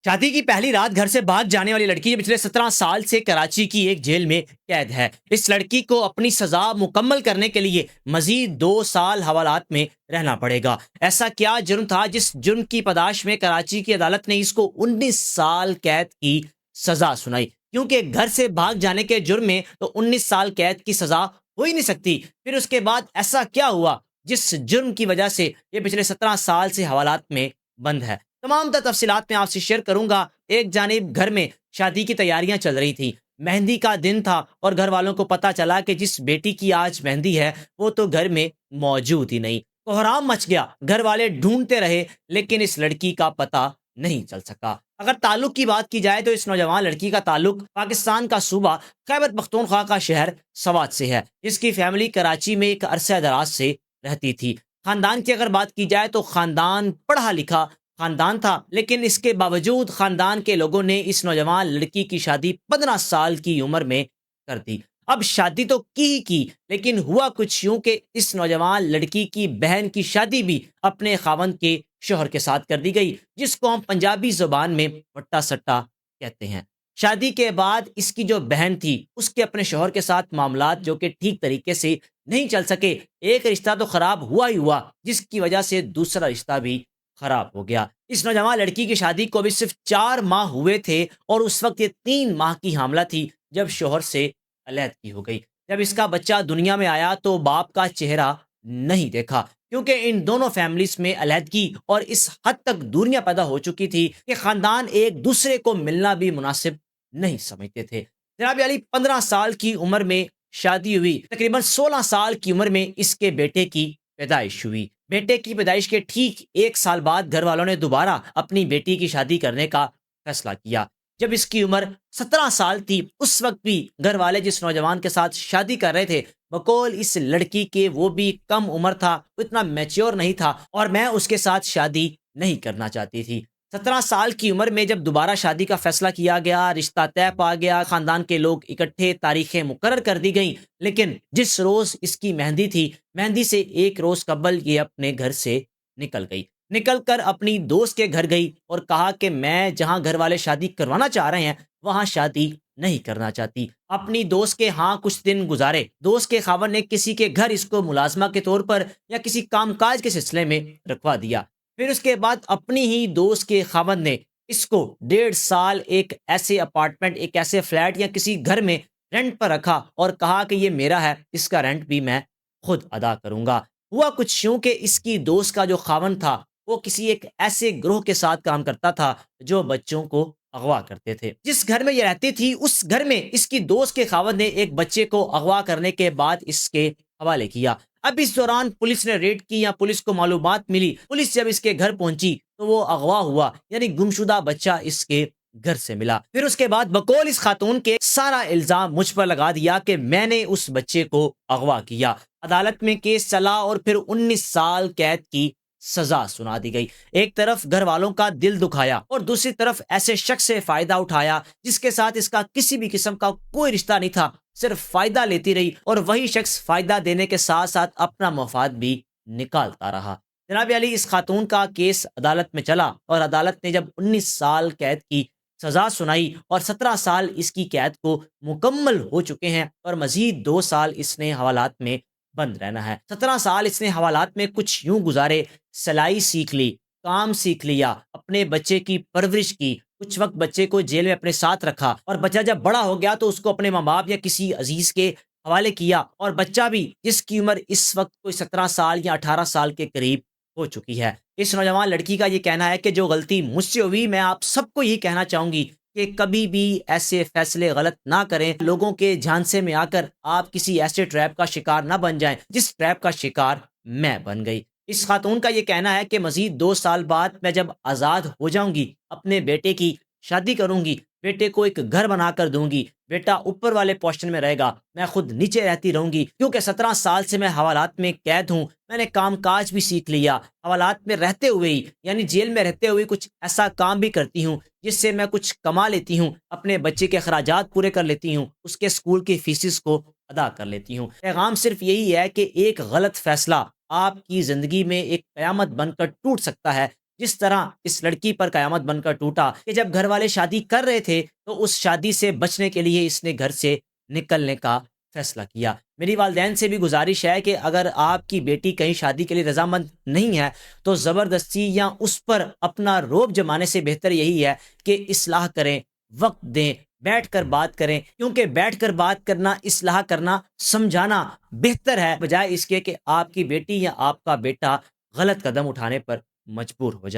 شادی کی پہلی رات گھر سے بھاگ جانے والی لڑکی پچھلے 17 سال سے کراچی کی ایک جیل میں قید ہے۔ اس لڑکی کو اپنی سزا مکمل کرنے کے لیے مزید 2 سال حوالات میں رہنا پڑے گا۔ ایسا کیا جرم تھا جس جرم کی پاداش میں کراچی کی عدالت نے اس کو 19 سال قید کی سزا سنائی؟ کیونکہ گھر سے بھاگ جانے کے جرم میں تو 19 سال قید کی سزا ہو ہی نہیں سکتی۔ پھر اس کے بعد ایسا کیا ہوا جس جرم کی وجہ سے یہ پچھلے 17 سال سے حوالات میں بند ہے؟ تمام تفصیلات میں آپ سے شیئر کروں گا۔ ایک جانب گھر میں شادی کی تیاریاں چل رہی تھی، مہندی کا دن تھا اور گھر والوں کو پتا چلا کہ جس بیٹی کی آج مہندی ہے وہ تو گھر میں موجود ہی نہیں۔ کوہرام مچ گیا، گھر والے ڈھونڈتے رہے لیکن اس لڑکی کا پتہ نہیں چل سکا۔ اگر تعلق کی بات کی جائے تو اس نوجوان لڑکی کا تعلق پاکستان کا صوبہ خیبر پختونخوا کا شہر سوات سے ہے، جس کی فیملی کراچی میں ایک عرصہ دراز سے رہتی تھی۔ خاندان کی اگر بات کی جائے تو خاندان پڑھا لکھا خاندان تھا، لیکن اس کے باوجود خاندان کے لوگوں نے اس نوجوان لڑکی کی شادی 15 سال کی عمر میں کر دی۔ اب شادی تو کی لیکن ہوا کچھ یوں کہ اس نوجوان لڑکی کی بہن کی شادی بھی اپنے خاوند کے شوہر کے ساتھ کر دی گئی، جس کو ہم پنجابی زبان میں وٹا سٹا کہتے ہیں۔ شادی کے بعد اس کی جو بہن تھی اس کے اپنے شوہر کے ساتھ معاملات جو کہ ٹھیک طریقے سے نہیں چل سکے۔ ایک رشتہ تو خراب ہوا ہی ہوا، جس کی وجہ سے دوسرا رشتہ بھی خراب ہو گیا۔ اس نوجوان لڑکی کی شادی کو بھی صرف 4 ماہ ہوئے تھے اور اس وقت یہ 3 ماہ کی حاملہ تھی جب شوہر سے علیحدگی ہو گئی۔ جب اس کا بچہ دنیا میں آیا تو باپ کا چہرہ نہیں دیکھا، کیونکہ ان دونوں فیملیز میں علیحدگی اور اس حد تک دوریاں پیدا ہو چکی تھی کہ خاندان ایک دوسرے کو ملنا بھی مناسب نہیں سمجھتے تھے۔ جناب علی 15 سال کی عمر میں شادی ہوئی، تقریباً 16 سال کی عمر میں اس کے بیٹے کی پیدائش ہوئی۔ بیٹے کی پیدائش کے ٹھیک 1 سال بعد گھر والوں نے دوبارہ اپنی بیٹی کی شادی کرنے کا فیصلہ کیا۔ جب اس کی عمر 17 سال تھی اس وقت بھی گھر والے جس نوجوان کے ساتھ شادی کر رہے تھے بقول اس لڑکی کے وہ بھی کم عمر تھا، وہ اتنا میچور نہیں تھا اور میں اس کے ساتھ شادی نہیں کرنا چاہتی تھی۔ 17 سال کی عمر میں جب دوبارہ شادی کا فیصلہ کیا گیا، رشتہ طے پا گیا، خاندان کے لوگ اکٹھے، تاریخیں مقرر کر دی گئیں، لیکن جس روز اس کی مہندی تھی، مہندی سے 1 روز قبل یہ اپنے گھر سے نکل گئی۔ نکل کر اپنی دوست کے گھر گئی اور کہا کہ میں جہاں گھر والے شادی کروانا چاہ رہے ہیں وہاں شادی نہیں کرنا چاہتی۔ اپنی دوست کے ہاں کچھ دن گزارے۔ دوست کے خاوند نے کسی کے گھر اس کو ملازمہ کے طور پر یا کسی کام کاج کے سلسلے میں رکھوا دیا۔ پھر اس کے بعد اپنی ہی دوست کے خاوند نے اس کو 1.5 سال ایک ایسے اپارٹمنٹ، ایک ایسے فلیٹ یا کسی گھر میں رینٹ پر رکھا اور کہا کہ یہ میرا ہے، اس کا رینٹ بھی میں خود ادا کروں گا۔ ہوا کچھ یوں کہ اس کی دوست کا جو خاوند تھا وہ کسی ایک ایسے گروہ کے ساتھ کام کرتا تھا جو بچوں کو اغوا کرتے تھے۔ جس گھر میں یہ رہتی تھی اس گھر میں اس کی دوست کے خاوند نے ایک بچے کو اغوا کرنے کے بعد اس کے حوالے کیا۔ اب اس دوران پولیس نے ریڈ کی یا پولیس کو معلومات ملی، پولیس جب اس کے گھر پہنچی تو وہ اغوا ہوا یعنی گمشدہ بچہ اس کے گھر سے ملا۔ پھر اس کے بعد بقول اس خاتون کے سارا الزام مجھ پر لگا دیا کہ میں نے اس بچے کو اغوا کیا۔ عدالت میں کیس چلا اور پھر 19 سال قید کی سزا سنا دی گئی۔ ایک طرف گھر والوں کا دل دکھایا اور دوسری طرف ایسے شخص سے فائدہ اٹھایا جس کے ساتھ اس کا کسی بھی قسم کا کوئی رشتہ نہیں تھا، صرف فائدہ لیتی رہی اور وہی شخص فائدہ دینے کے ساتھ ساتھ اپنا مفاد بھی نکالتا رہا۔ جناب علی اس خاتون کا کیس عدالت میں چلا اور عدالت نے جب 19 سال قید کی سزا سنائی اور 17 سال اس کی قید کو مکمل ہو چکے ہیں اور مزید 2 سال اس نے حوالات میں بند رہنا ہے۔ 17 سال اس نے حوالات میں کچھ یوں گزارے، سلائی سیکھ لی، کام سیکھ لیا، اپنے بچے کی پرورش کی، کچھ وقت بچے کو جیل میں اپنے ساتھ رکھا اور بچہ جب بڑا ہو گیا تو اس کو اپنے ماں باپ یا کسی عزیز کے حوالے کیا اور بچہ بھی جس کی عمر اس وقت کوئی 17 سال یا 18 سال کے قریب ہو چکی ہے۔ اس نوجوان لڑکی کا یہ کہنا ہے کہ جو غلطی مجھ سے ہوئی میں آپ سب کو یہی کہنا چاہوں گی کہ کبھی بھی ایسے فیصلے غلط نہ کریں، لوگوں کے جھانسے میں آ کر آپ کسی ایسے ٹریپ کا شکار نہ بن جائیں جس ٹریپ کا شکار میں بن گئی۔ اس خاتون کا یہ کہنا ہے کہ مزید 2 سال بعد میں جب آزاد ہو جاؤں گی اپنے بیٹے کی شادی کروں گی، بیٹے کو ایک گھر بنا کر دوں گی، بیٹا اوپر والے پوسٹن میں رہے گا، میں خود نیچے رہتی رہوں گی، کیونکہ 17 سال سے میں حوالات میں قید ہوں، میں نے کام کاج بھی سیکھ لیا، حوالات میں رہتے ہوئے ہی یعنی جیل میں رہتے ہوئے کچھ ایسا کام بھی کرتی ہوں جس سے میں کچھ کما لیتی ہوں، اپنے بچے کے اخراجات پورے کر لیتی ہوں، اس کے اسکول کی فیسز کو ادا کر لیتی ہوں۔ پیغام صرف یہی ہے کہ ایک غلط فیصلہ آپ کی زندگی میں ایک قیامت بن کر ٹوٹ سکتا ہے، جس طرح اس لڑکی پر قیامت بن کر ٹوٹا کہ جب گھر والے شادی کر رہے تھے تو اس شادی سے بچنے کے لیے اس نے گھر سے نکلنے کا فیصلہ کیا۔ میری والدین سے بھی گزارش ہے کہ اگر آپ کی بیٹی کہیں شادی کے لیے رضامند نہیں ہے تو زبردستی یا اس پر اپنا روب جمانے سے بہتر یہی ہے کہ اصلاح کریں، وقت دیں، بیٹھ کر بات کریں، کیونکہ بیٹھ کر بات کرنا، اصلاح کرنا، سمجھانا بہتر ہے بجائے اس کے کہ آپ کی بیٹی یا آپ کا بیٹا غلط قدم اٹھانے پر مجبور ہو جائے۔